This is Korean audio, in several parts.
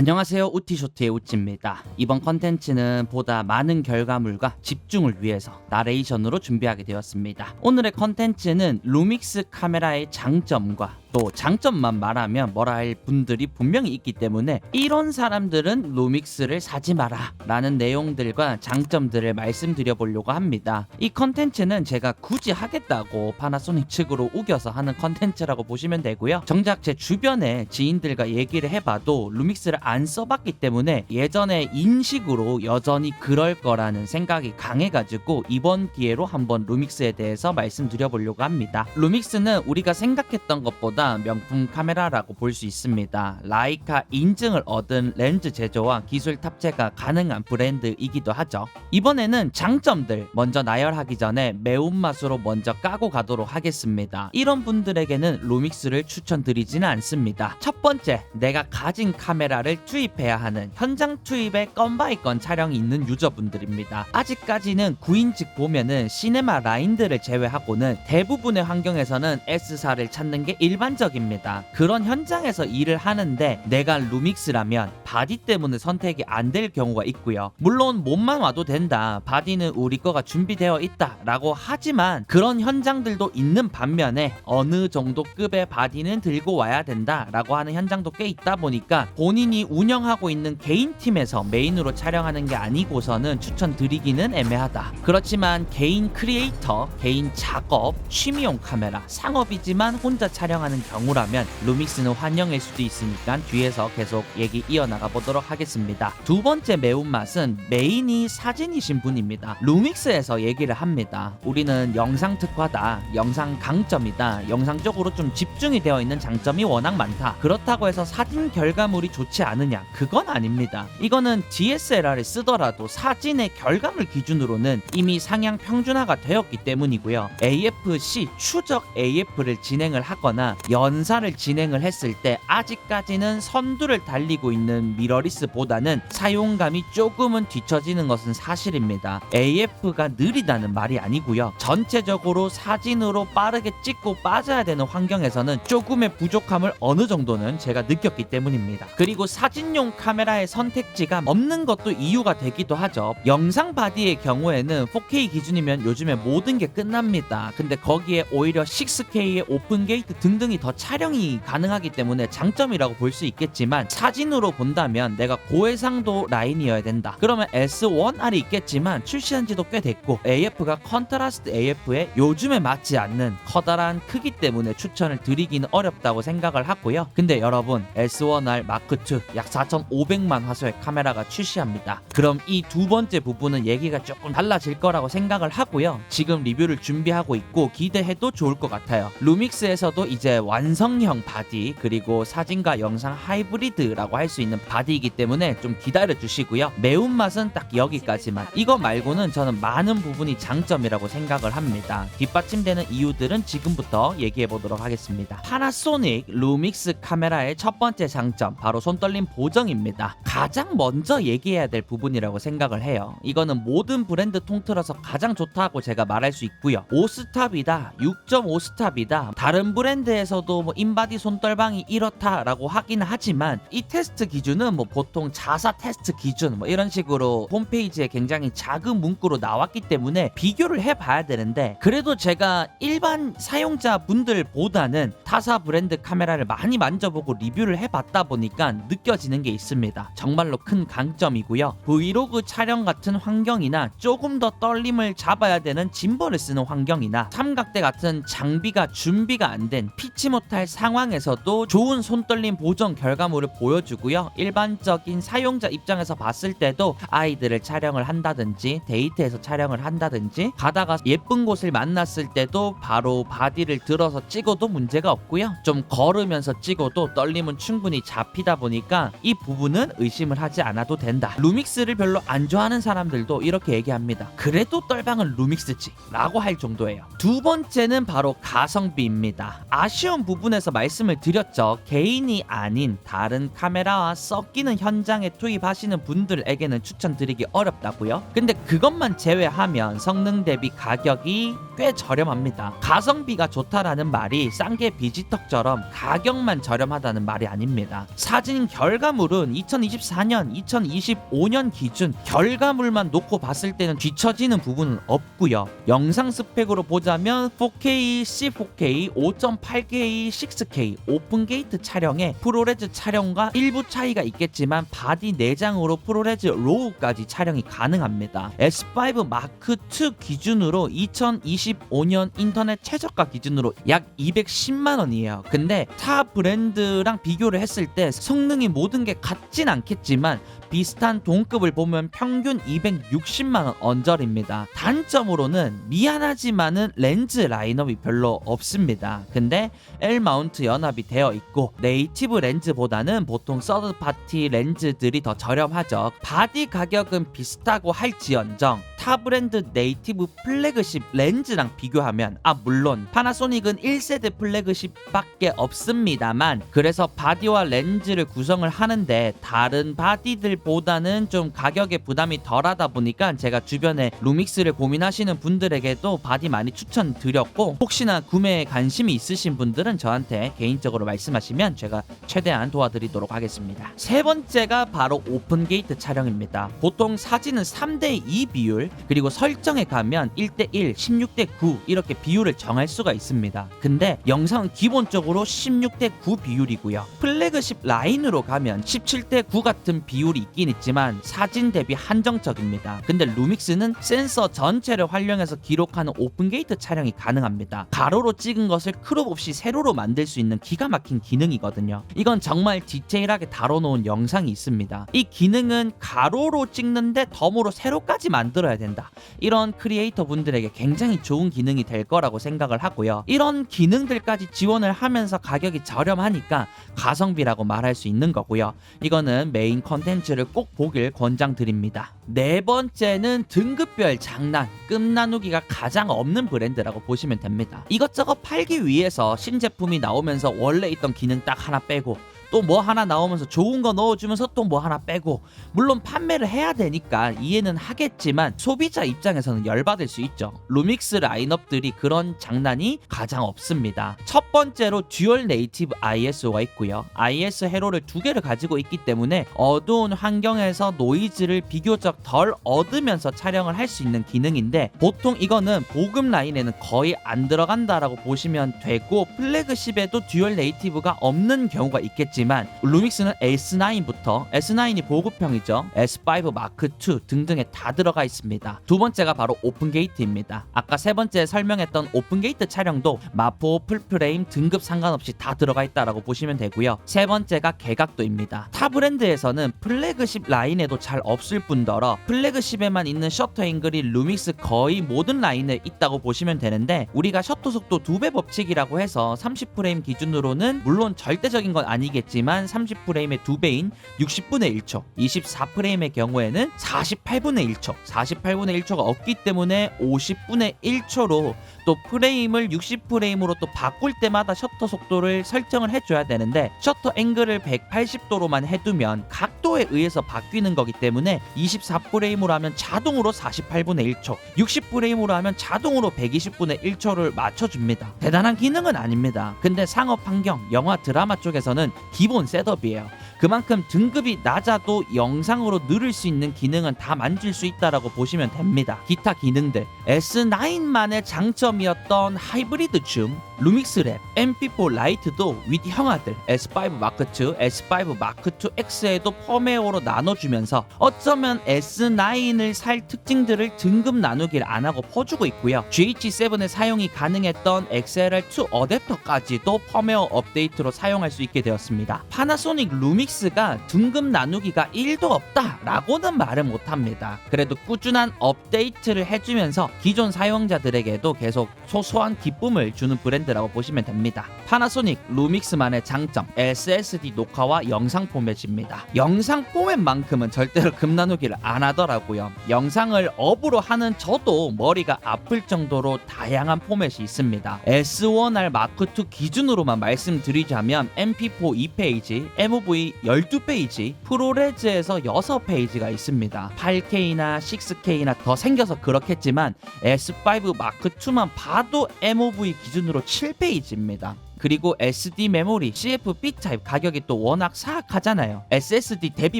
안녕하세요. 우티쇼트의 우찌입니다. 이번 컨텐츠는 보다 많은 결과물과 집중을 위해서 나레이션으로 준비하게 되었습니다. 오늘의 컨텐츠는 루믹스 카메라의 장점과 또 장점만 말하면 뭐라 할 분들이 분명히 있기 때문에 이런 사람들은 루믹스를 사지 마라 라는 내용들과 장점들을 말씀드려 보려고 합니다. 이 컨텐츠는 제가 굳이 하겠다고 파나소닉 측으로 우겨서 하는 컨텐츠라고 보시면 되고요. 정작 제 주변에 지인들과 얘기를 해봐도 루믹스를 안 써봤기 때문에 예전의 인식으로 여전히 그럴 거라는 생각이 강해가지고 이번 기회로 한번 루믹스에 대해서 말씀드려 보려고 합니다. 루믹스는 우리가 생각했던 것보다 명품 카메라라고 볼 수 있습니다. 라이카 인증을 얻은 렌즈 제조와 기술 탑재가 가능한 브랜드이기도 하죠. 이번에는 장점들 먼저 나열하기 전에 매운맛으로 먼저 까고 가도록 하겠습니다. 이런 분들에게는 루믹스를 추천드리지는 않습니다. 첫 번째, 내가 가진 카메라를 투입해야 하는 현장 투입의 건바이건 촬영이 있는 유저분들입니다. 아직까지는 9인직 보면은 시네마 라인들을 제외하고는 대부분의 환경에서는 S사를 찾는 게 일반적입니다. 그런 현장에서 일을 하는데 내가 루믹스라면 바디 때문에 선택이 안 될 경우가 있고요. 물론 몸만 와도 된다, 바디는 우리 거가 준비되어 있다 라고 하지만 그런 현장들도 있는 반면에 어느 정도 급의 바디는 들고 와야 된다 라고 하는 현장도 꽤 있다 보니까 본인이 운영하고 있는 개인 팀에서 메인으로 촬영하는 게 아니고서는 추천드리기는 애매하다. 그렇지만 개인 크리에이터, 개인 작업, 취미용 카메라, 상업이지만 혼자 촬영하는 경우라면 루믹스는 환영일 수도 있으니까 뒤에서 계속 얘기 이어나가 보도록 하겠습니다. 두 번째 매운맛은 메인이 사진이신 분입니다. 루믹스에서 얘기를 합니다. 우리는 영상 특화다, 영상 강점이다, 영상 쪽으로 좀 집중이 되어 있는 장점이 워낙 많다. 그렇다고 해서 사진 결과물이 좋지 않으냐? 그건 아닙니다. 이거는 DSLR을 쓰더라도 사진의 결과물 기준으로는 이미 상향 평준화가 되었기 때문이고요. AFC 추적 AF를 진행을 하거나 연사를 진행을 했을 때 아직까지는 선두를 달리고 있는 미러리스보다는 사용감이 조금은 뒤처지는 것은 사실입니다. AF가 느리다는 말이 아니고요. 전체적으로 사진으로 빠르게 찍고 빠져야 되는 환경에서는 조금의 부족함을 어느 정도는 제가 느꼈기 때문입니다. 그리고 사진용 카메라의 선택지가 없는 것도 이유가 되기도 하죠. 영상 바디의 경우에는 4K 기준이면 요즘에 모든 게 끝납니다. 근데 거기에 오히려 6K의 오픈 게이트 등등이 더 촬영이 가능하기 때문에 장점이라고 볼 수 있겠지만 사진으로 본다면 내가 고해상도 라인이어야 된다. 그러면 S1R이 있겠지만 출시한 지도 꽤 됐고 AF가 컨트라스트 AF에 요즘에 맞지 않는 커다란 크기 때문에 추천을 드리기는 어렵다고 생각을 하고요. 근데 여러분, S1R 마크2 약 4,500만 화소의 카메라가 출시합니다. 그럼 이 두 번째 부분은 얘기가 조금 달라질 거라고 생각을 하고요. 지금 리뷰를 준비하고 있고 기대해도 좋을 것 같아요. 루믹스에서도 이제 완성형 바디 그리고 사진과 영상 하이브리드라고 할 수 있는 바디이기 때문에 좀 기다려 주시고요. 매운맛은 딱 여기까지만. 이거 말고는 저는 많은 부분이 장점이라고 생각을 합니다. 뒷받침되는 이유들은 지금부터 얘기해 보도록 하겠습니다. 파나소닉 루믹스 카메라의 첫 번째 장점, 바로 손떨림 보정입니다. 가장 먼저 얘기해야 될 부분이라고 생각을 해요. 이거는 모든 브랜드 통틀어서 가장 좋다고 제가 말할 수 있고요. 5스탑이다, 6.5스탑이다, 다른 브랜드에서도 뭐 인바디 손떨방이 이렇다라고 하긴 하지만 이 테스트 기준은 뭐 보통 자사 테스트 기준 뭐 이런 식으로 홈페이지에 굉장히 작은 문구로 나왔기 때문에 비교를 해봐야 되는데, 그래도 제가 일반 사용자 분들보다는 타사 브랜드 카메라를 많이 만져보고 리뷰를 해봤다 보니까 느껴지는 게 있습니다. 정말로 큰 강점이고요. 브이로그 촬영 같은 환경이나 조금 더 떨림을 잡아야 되는 짐벌을 쓰는 환경이나 삼각대 같은 장비가 준비가 안 된 피치 못할 상황에서도 좋은 손떨림 보정 결과물을 보여주고요. 일반적인 사용자 입장에서 봤을 때도 아이들을 촬영을 한다든지 데이트에서 촬영을 한다든지 가다가 예쁜 곳을 만났을 때도 바로 바디를 들어서 찍어도 문제가 없고요. 좀 걸으면서 찍어도 떨림은 충분히 잡히다 보니까 이 부분은 의심을 하지 않아도 된다. 루믹스를 별로 안 좋아하는 사람들도 이렇게 얘기합니다. 그래도 떨방은 루믹스지 라고 할 정도예요. 두 번째는 바로 가성비입니다. 아쉬운 어려운 부분에서 말씀을 드렸죠. 개인이 아닌 다른 카메라와 섞이는 현장에 투입하시는 분들에게는 추천드리기 어렵다고요. 근데 그것만 제외하면 성능 대비 가격이 꽤 저렴합니다. 가성비가 좋다라는 말이 싼 게 비지떡처럼 가격만 저렴하다는 말이 아닙니다. 사진 결과물은 2024년, 2025년 기준 결과물만 놓고 봤을 때는 뒤처지는 부분은 없고요. 영상 스펙으로 보자면 4K, C4K, 5.8K, 6K, 오픈게이트 촬영에 프로레즈 촬영과 일부 차이가 있겠지만 바디 내장으로 프로레즈 로우까지 촬영이 가능합니다. S5 마크 2 기준으로 2025년 인터넷 최저가 기준으로 약 210만 원이에요. 근데 타 브랜드랑 비교를 했을 때 성능이 모든 게 같진 않겠지만 비슷한 동급을 보면 평균 260만 원 언저리입니다. 단점으로는 미안하지만은 렌즈 라인업이 별로 없습니다. 근데 L 마운트 연합이 되어 있고 네이티브 렌즈보다는 보통 서드 파티 렌즈들이 더 저렴하죠. 바디 가격은 비슷하고 할지언정 타 브랜드 네이티브 플래그십 렌즈랑 비교하면 물론 파나소닉은 1세대 플래그십밖에 없습니다만 그래서 바디와 렌즈를 구성을 하는데 다른 바디들보다는 좀 가격에 부담이 덜하다 보니까 제가 주변에 루믹스를 고민하시는 분들에게도 바디 많이 추천드렸고 혹시나 구매에 관심이 있으신 분들은 저한테 개인적으로 말씀하시면 제가 최대한 도와드리도록 하겠습니다. 세 번째가 바로 오픈게이트 촬영입니다. 보통 사진은 3:2 비율 그리고 설정에 가면 1:1, 16:9 이렇게 비율을 정할 수가 있습니다. 근데 영상은 기본적으로 16:9 비율이고요. 플래그십 라인으로 가면 17:9 같은 비율이 있긴 있지만 사진 대비 한정적입니다. 근데 루믹스는 센서 전체를 활용해서 기록하는 오픈게이트 촬영이 가능합니다. 가로로 찍은 것을 크롭 없이 세로로 만들 수 있는 기가 막힌 기능이거든요. 이건 정말 디테일하게 다뤄놓은 영상이 있습니다. 이 기능은 가로로 찍는데 덤으로 세로까지 만들어야 된다. 이런 크리에이터 분들에게 굉장히 좋은 기능이 될 거라고 생각을 하고요. 이런 기능들까지 지원을 하면서 가격이 저렴하니까 가성비라고 말할 수 있는 거고요. 이거는 메인 컨텐츠를 꼭 보길 권장드립니다. 네 번째는 등급별 장난, 끔 나누기가 가장 없는 브랜드라고 보시면 됩니다. 이것저것 팔기 위해서 신제품이 나오면서 원래 있던 기능 딱 하나 빼고 또 뭐 하나 나오면서 좋은 거 넣어주면서 또 뭐 하나 빼고 물론 판매를 해야 되니까 이해는 하겠지만 소비자 입장에서는 열받을 수 있죠. 루믹스 라인업들이 그런 장난이 가장 없습니다. 첫 번째로 듀얼 네이티브 ISO가 있고요. IS 회로를 두 개를 가지고 있기 때문에 어두운 환경에서 노이즈를 비교적 덜 얻으면서 촬영을 할 수 있는 기능인데 보통 이거는 보급 라인에는 거의 안 들어간다라고 보시면 되고 플래그십에도 듀얼 네이티브가 없는 경우가 있겠지만 루믹스는 S9부터 S9이 보급형이죠. S5 마크 2 등등에 다 들어가 있습니다. 두 번째가 바로 오픈게이트입니다. 아까 세 번째 설명했던 오픈게이트 촬영도 마포, 풀프레임 등급 상관없이 다 들어가 있다라고 보시면 되고요. 세 번째가 개각도입니다. 타 브랜드에서는 플래그십 라인에도 잘 없을 뿐더러 플래그십에만 있는 셔터 앵글이 루믹스 거의 모든 라인에 있다고 보시면 되는데 우리가 셔터 속도 2배 법칙이라고 해서 30프레임 기준으로는 물론 절대적인 건 아니겠지만 30프레임의 2배인 60분의 1초, 24프레임의 경우에는 48분의 1초, 48분의 1초가 없기 때문에 50분의 1초로 또 프레임을 60프레임으로 또 바꿀 때마다 셔터 속도를 설정을 해줘야 되는데 셔터 앵글을 180도로만 해두면 각도에 의해서 바뀌는 거기 때문에 24프레임으로 하면 자동으로 48분의 1초, 60프레임으로 하면 자동으로 120분의 1초를 맞춰줍니다. 대단한 기능은 아닙니다. 근데 상업 환경, 영화 드라마 쪽에서는 기본 셋업이에요. 그만큼 등급이 낮아도 영상으로 누를 수 있는 기능은 다 만질 수 있다라고 보시면 됩니다. 기타 기능들 S9만의 장점이었던 하이브리드 줌, 루믹스 랩, MP4 라이트도 윗 형아들 S5 마크 2, S5 마크 2 X에도 펌웨어로 나눠주면서 어쩌면 S9을 살 특징들을 등급 나누기를 안 하고 퍼주고 있고요. GH7에 사용이 가능했던 XLR2 어댑터까지도 펌웨어 업데이트로 사용할 수 있게 되었습니다. 파나소닉 루믹스가 등급 나누기가 1도 없다라고는 말을 못합니다. 그래도 꾸준한 업데이트를 해주면서 기존 사용자들에게도 계속 소소한 기쁨을 주는 브랜드 브랜드라고 보시면 됩니다. 파나소닉 루믹스만의 장점, SSD 녹화와 영상 포맷입니다. 영상 포맷만큼은 절대로 금 나누기를 안 하더라고요. 영상을 업으로 하는 저도 머리가 아플 정도로 다양한 포맷이 있습니다. S1R 마크2 기준으로만 말씀드리자면 MP4 2페이지, MOV 12페이지, 프로레즈에서 6페이지가 있습니다. 8K나 6K나 더 생겨서 그렇겠지만 S5 마크2만 봐도 MOV 기준으로 7페이지입니다. 그리고 SD 메모리 CF B타입 가격이 또 워낙 사악하잖아요. SSD 대비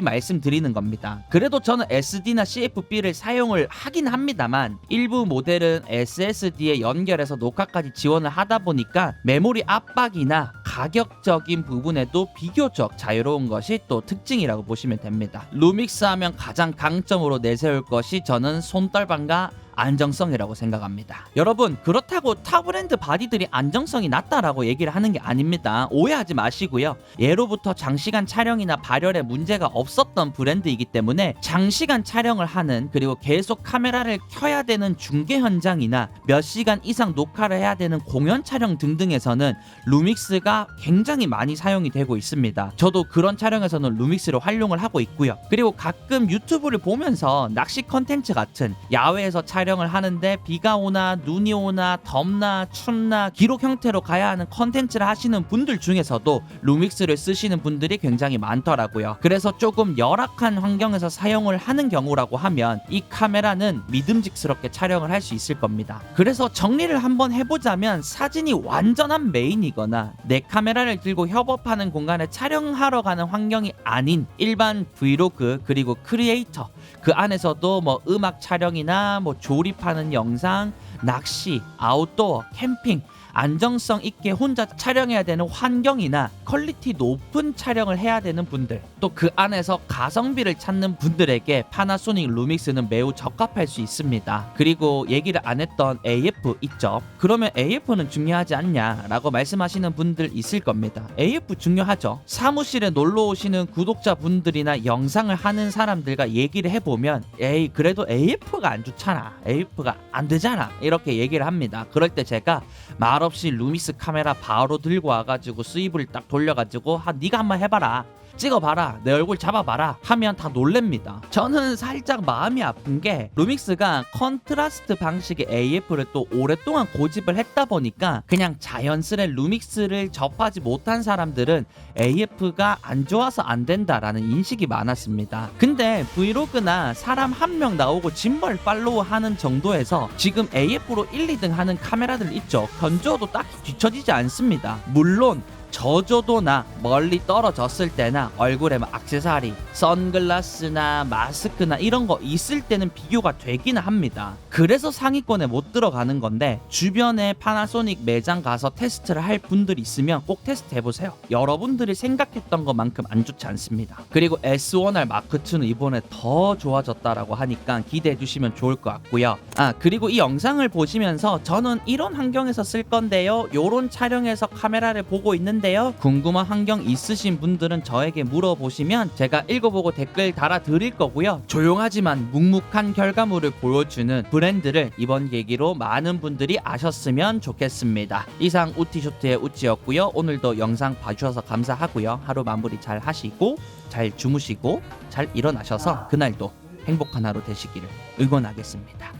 말씀드리는 겁니다. 그래도 저는 SD나 CFB를 사용을 하긴 합니다만 일부 모델은 SSD에 연결해서 녹화까지 지원을 하다 보니까 메모리 압박이나 가격적인 부분에도 비교적 자유로운 것이 또 특징이라고 보시면 됩니다. 루믹스 하면 가장 강점으로 내세울 것이 저는 손떨방과 안정성이라고 생각합니다. 여러분, 그렇다고 타 브랜드 바디들이 안정성이 낮다라고 얘기를 하는 게 아닙니다. 오해하지 마시고요. 예로부터 장시간 촬영이나 발열에 문제가 없었던 브랜드이기 때문에 장시간 촬영을 하는, 그리고 계속 카메라를 켜야 되는 중계 현장이나 몇 시간 이상 녹화를 해야 되는 공연 촬영 등등에서는 루믹스가 굉장히 많이 사용이 되고 있습니다. 저도 그런 촬영에서는 루믹스를 활용을 하고 있고요. 그리고 가끔 유튜브를 보면서 낚시 컨텐츠 같은 야외에서 촬영을 하는데 비가 오나 눈이 오나 덥나 춥나 기록 형태로 가야 하는 컨텐츠를 하시는 분들 중에서도 루믹스를 쓰시는 분들이 굉장히 많더라고요. 그래서 조금 열악한 환경에서 사용을 하는 경우라고 하면 이 카메라는 믿음직스럽게 촬영을 할 수 있을 겁니다. 그래서 정리를 한번 해보자면, 사진이 완전한 메인이거나 내 카메라를 들고 협업하는 공간에 촬영하러 가는 환경이 아닌 일반 브이로그, 그리고 크리에이터, 그 안에서도 뭐 음악 촬영이나 뭐 조립하는 영상, 낚시, 아웃도어, 캠핑, 안정성 있게 혼자 촬영해야 되는 환경이나 퀄리티 높은 촬영을 해야 되는 분들, 또 그 안에서 가성비를 찾는 분들에게 파나소닉 루믹스는 매우 적합할 수 있습니다. 그리고 얘기를 안 했던 AF 있죠. 그러면 AF는 중요하지 않냐 라고 말씀하시는 분들 있을 겁니다. AF 중요하죠. 사무실에 놀러 오시는 구독자분들이나 영상을 하는 사람들과 얘기를 해보면, 에이 그래도 AF가 안 좋잖아, AF가 안 되잖아, 이렇게 얘기를 합니다. 그럴 때 제가 말없이 루믹스 카메라 바로 들고 와가지고 스윕을 딱 돌려가지고 네가 한번 해봐라, 찍어봐라, 내 얼굴 잡아봐라 하면 다 놀랍니다. 저는 살짝 마음이 아픈 게, 루믹스가 컨트라스트 방식의 AF를 또 오랫동안 고집을 했다 보니까 그냥 자연스레 루믹스를 접하지 못한 사람들은 AF가 안 좋아서 안 된다라는 인식이 많았습니다. 근데 브이로그나 사람 한 명 나오고 짐벌 팔로우 하는 정도에서 지금 AF로 1, 2등 하는 카메라들 있죠. 견조도 딱히 뒤처지지 않습니다. 물론 저조도나 멀리 떨어졌을 때나 얼굴에 액세서리, 선글라스나 마스크나 이런 거 있을 때는 비교가 되긴 합니다. 그래서 상위권에 못 들어가는 건데, 주변에 파나소닉 매장 가서 테스트를 할 분들이 있으면 꼭 테스트 해보세요. 여러분들이 생각했던 것만큼 안 좋지 않습니다. 그리고 S1R 마크2는 이번에 더 좋아졌다라고 하니까 기대해 주시면 좋을 것 같고요. 그리고 이 영상을 보시면서 저는 이런 환경에서 쓸 건데요, 요런 촬영에서 카메라를 보고 있는데요, 궁금한 환경 있으신 분들은 저에게 물어보시면 제가 읽어보고 댓글 달아드릴 거고요. 조용하지만 묵묵한 결과물을 보여주는 브랜드를 이번 계기로 많은 분들이 아셨으면 좋겠습니다. 이상 우티쇼트의 우찌였고요. 오늘도 영상 봐주셔서 감사하고요. 하루 마무리 잘 하시고 잘 주무시고 잘 일어나셔서 그날도 행복한 하루 되시기를 응원하겠습니다.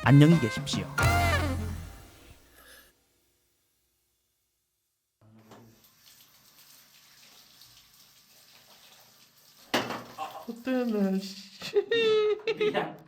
안녕히 계십시오. 그때는 미안.